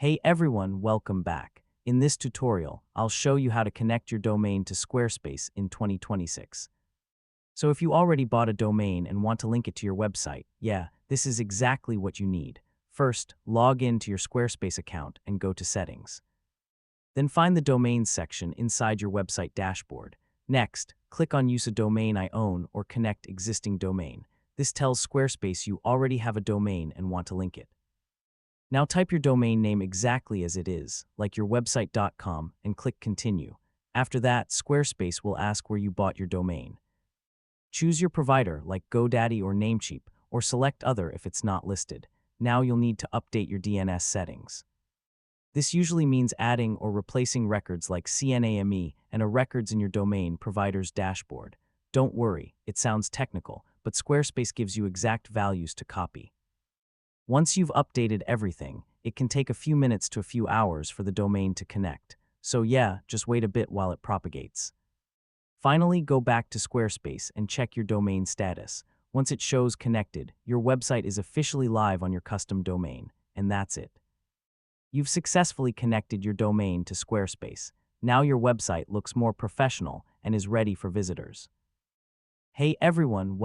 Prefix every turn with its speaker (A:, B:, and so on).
A: Hey everyone, welcome back. In this tutorial, I'll show you how to connect your domain to Squarespace in 2026. So if you already bought a domain and want to link it to your website, yeah, this is exactly what you need. First, log in to your Squarespace account and go to Settings. Then find the Domains section inside your website dashboard. Next, click on Use a domain I own or Connect existing domain. This tells Squarespace you already have a domain and want to link it. Now type your domain name exactly as it is, like your website.com, and click Continue. After that, Squarespace will ask where you bought your domain. Choose your provider like GoDaddy or Namecheap, or select Other if it's not listed. Now you'll need to update your DNS settings. This usually means adding or replacing records like CNAME and a records in your domain provider's dashboard. Don't worry, it sounds technical, but Squarespace gives you exact values to copy. Once you've updated everything, it can take a few minutes to a few hours for the domain to connect. So yeah, just wait a bit while it propagates. Finally, go back to Squarespace and check your domain status. Once it shows connected, your website is officially live on your custom domain, and that's it. You've successfully connected your domain to Squarespace. Now your website looks more professional and is ready for visitors. Hey everyone, welcome.